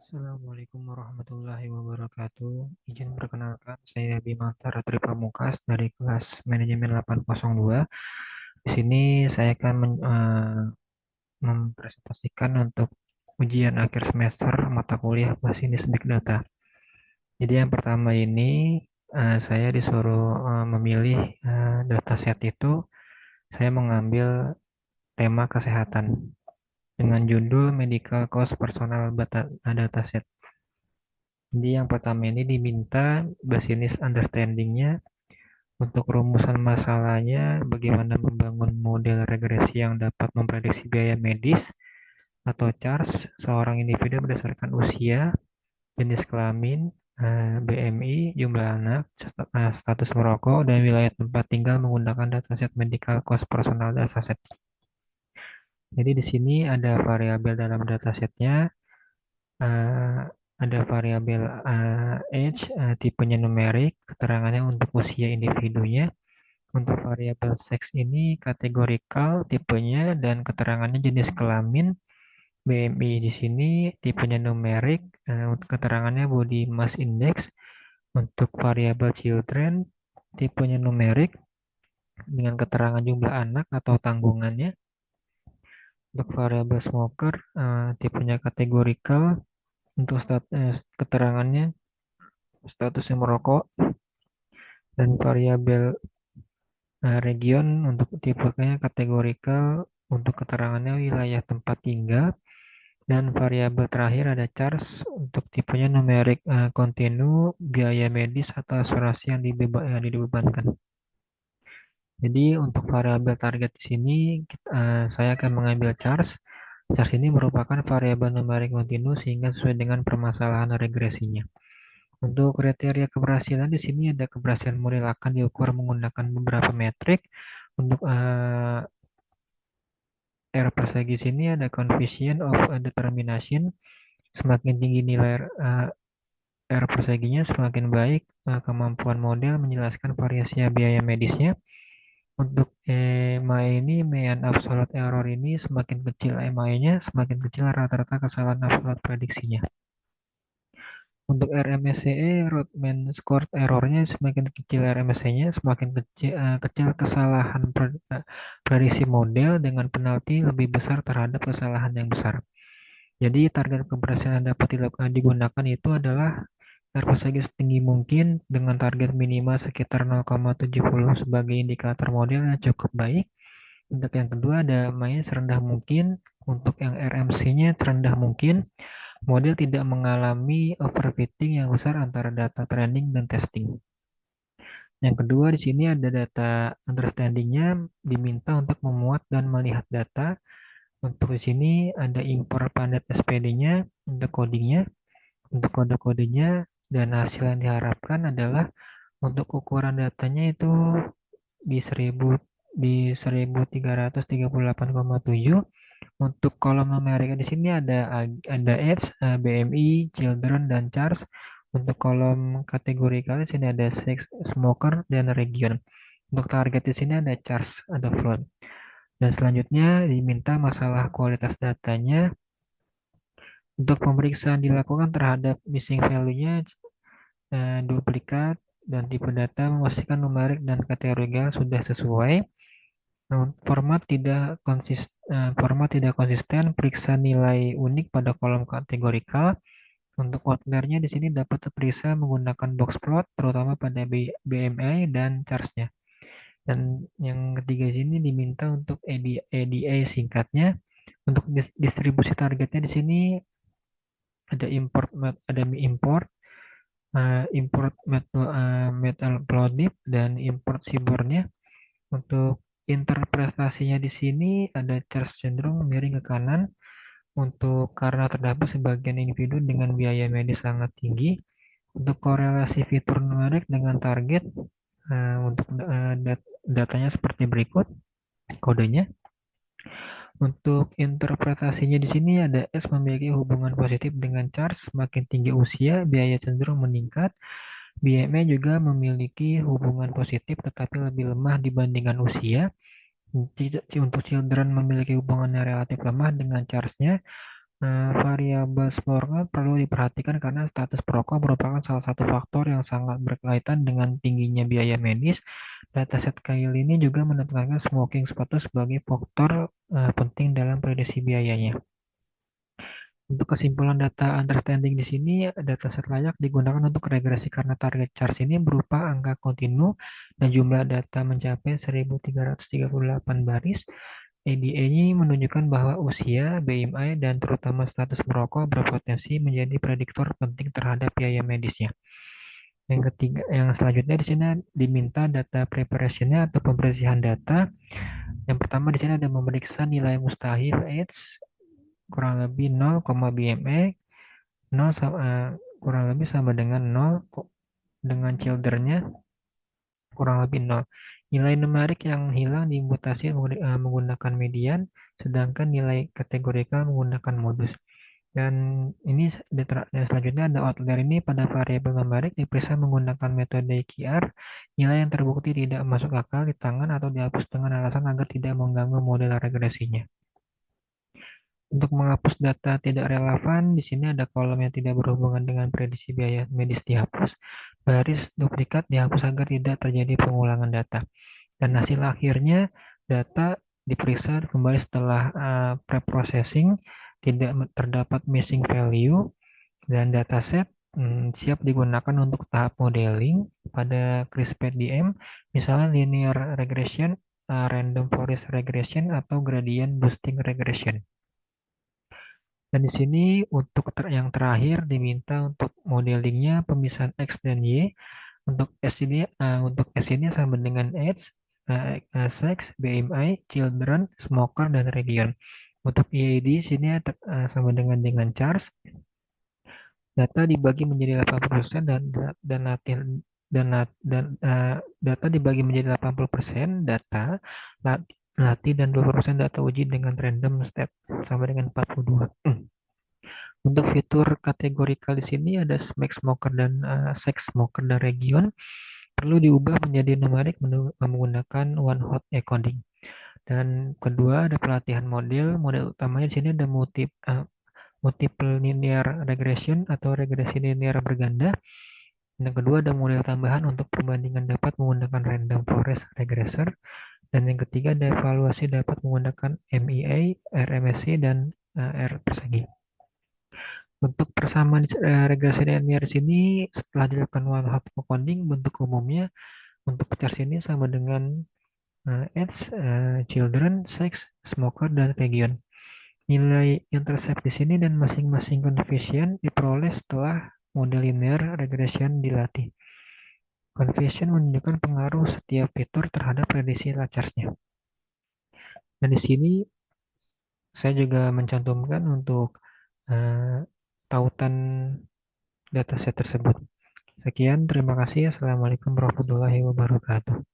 Assalamualaikum warahmatullahi wabarakatuh. Izin perkenalkan, saya Bima Taratri Pamukas dari kelas Manajemen 802. Di sini saya akan mempresentasikan untuk ujian akhir semester mata kuliah Masinis Big Data. Jadi yang pertama ini saya disuruh memilih dataset itu. Saya mengambil tema kesehatan dengan judul Medical Cost Personal Dataset. Jadi yang pertama ini diminta business understanding-nya untuk rumusan masalahnya, bagaimana membangun model regresi yang dapat memprediksi biaya medis atau charge seorang individu berdasarkan usia, jenis kelamin, BMI, jumlah anak, status merokok, dan wilayah tempat tinggal menggunakan dataset medical cost personal dataset. Jadi di sini ada variabel dalam datasetnya, eh, ada variabel age, tipenya numerik, keterangannya untuk usia individunya. Untuk variabel seks ini kategorikal, tipenya dan keterangannya jenis kelamin. BMI di sini tipenya numerik, untuk keterangannya body mass index. Untuk variabel children, tipenya numerik dengan keterangan jumlah anak atau tanggungannya. Untuk variabel smoker, tipenya kategorikal. Untuk keterangannya statusnya merokok. Dan variabel region untuk tipenya kategorikal, untuk keterangannya wilayah tempat tinggal. Dan variabel terakhir ada charge untuk tipenya numerik kontinu, biaya medis atau asuransi yang dibebankan. Jadi untuk variabel target di sini saya akan mengambil charge. Charge ini merupakan variabel numerik kontinu sehingga sesuai dengan permasalahan regresinya. Untuk kriteria keberhasilan di sini ada keberhasilan model akan diukur menggunakan beberapa metrik. Untuk R persegi sini ada coefficient of determination. Semakin tinggi nilai R perseginya, semakin baik kemampuan model menjelaskan variasi biaya medisnya. Untuk EMA ini, mean absolute error ini semakin kecil EMA-nya, semakin kecil rata-rata kesalahan absolut prediksinya. Untuk RMSE, root mean squared error-nya semakin kecil RMSE-nya, semakin kecil kesalahan prediksi model dengan penalti lebih besar terhadap kesalahan yang besar. Jadi target keberhasilan dapat digunakan itu adalah R persegi setinggi mungkin dengan target minimal sekitar 0,70 sebagai indikator model yang cukup baik. Untuk yang kedua ada main serendah mungkin. Untuk yang RMC-nya serendah mungkin. Model tidak mengalami overfitting yang besar antara data training dan testing. Yang kedua di sini ada data understanding-nya diminta untuk memuat dan melihat data. Untuk di sini ada import pandat SPD-nya untuk codingnya, untuk kode-kodenya, dan hasil yang diharapkan adalah untuk ukuran datanya itu di 1338,7. Untuk kolom numerik di sini ada age, BMI, children, dan charge. Untuk kolom kategori kali sini ada sex, smoker, dan region. Untuk target di sini ada charge, ada float. Dan selanjutnya diminta masalah kualitas datanya. Untuk pemeriksaan dilakukan terhadap missing value-nya, duplikat, dan tipe data memastikan numerik dan kategori sudah sesuai. Format tidak konsisten, periksa nilai unik pada kolom kategorikal. Untuk outliernya di sini dapat diperiksa menggunakan box plot, terutama pada BMI dan charge-nya. Dan yang ketiga di sini diminta untuk EDA singkatnya. Untuk distribusi targetnya di sini ada import, metal plodip, dan import seaborne-nya. Untuk interpretasinya di sini ada charge cenderung miring ke kanan untuk karena terdapat sebagian individu dengan biaya medis sangat tinggi. Untuk korelasi fitur numerik dengan target, untuk datanya seperti berikut kodenya. Untuk interpretasinya di sini ada S memiliki hubungan positif dengan charge, semakin tinggi usia, biaya cenderung meningkat. BMI juga memiliki hubungan positif tetapi lebih lemah dibandingkan usia. Untuk children memiliki hubungan yang relatif lemah dengan charge-nya. Variabel perokok perlu diperhatikan karena status perokok merupakan salah satu faktor yang sangat berkaitan dengan tingginya biaya medis. Dataset Kyle ini juga menetapkan smoking status sebagai faktor penting dalam prediksi biayanya. Untuk kesimpulan data understanding di sini, dataset layak digunakan untuk regresi karena target charge ini berupa angka kontinu dan jumlah data mencapai 1338 baris. ADA ini menunjukkan bahwa usia, BMI, dan terutama status merokok berpotensi menjadi prediktor penting terhadap biaya medisnya. Yang ketiga, yang selanjutnya di sini diminta data preparation-nya atau pembersihan data. Yang pertama di sini ada memeriksa nilai mustahil AIDS kurang lebih 0, BMI 0 kurang lebih sama dengan 0 dengan childernya kurang lebih 0. Nilai numerik yang hilang dimutasi menggunakan median, sedangkan nilai kategorikal menggunakan modus. Dan ini dan selanjutnya ada outlier ini pada variabel numerik diperiksa menggunakan metode QR. Nilai yang terbukti tidak masuk akal di tangan atau dihapus dengan alasan agar tidak mengganggu model regresinya. Untuk menghapus data tidak relevan, di sini ada kolom yang tidak berhubungan dengan prediksi biaya medis dihapus. Baris duplikat dihapus agar tidak terjadi pengulangan data. Dan hasil akhirnya data diperiksa kembali setelah preprocessing, tidak terdapat missing value, dan dataset siap digunakan untuk tahap modeling pada CRISPR-DM, misalnya linear regression, random forest regression, atau gradient boosting regression. Dan di sini untuk yang terakhir diminta untuk modelingnya pemisahan X dan Y. Untuk S ini sama dengan age, sex, BMI, children, smoker, dan region. Untuk EAD sini sama dengan charge. Data dibagi menjadi 80% dan latih dan dan data dibagi menjadi 80% data latih dan 20% data uji dengan random step sama dengan 42. Untuk fitur kategorikal di sini ada smack smoker dan sex smoker dan region perlu diubah menjadi numerik menggunakan one hot encoding. Dan kedua ada pelatihan model. Model utamanya di sini ada multiple linear regression atau regresi linear berganda. Dan yang kedua ada model tambahan untuk perbandingan dapat menggunakan random forest regressor. Dan yang ketiga ada evaluasi dapat menggunakan MEA, RMSE, dan R persegi. Untuk persamaan regresi linear di sini setelah dilakukan one hot encoding bentuk umumnya untuk charge ini sama dengan age, children, sex, smoker, dan region. Nilai intercept di sini dan masing-masing coefficient diperoleh setelah model linear regression dilatih. Coefficient menunjukkan pengaruh setiap fitur terhadap prediksi charge-nya. Dan di sini saya juga mencantumkan untuk tautan dataset tersebut. Sekian, terima kasih. Assalamualaikum warahmatullahi wabarakatuh.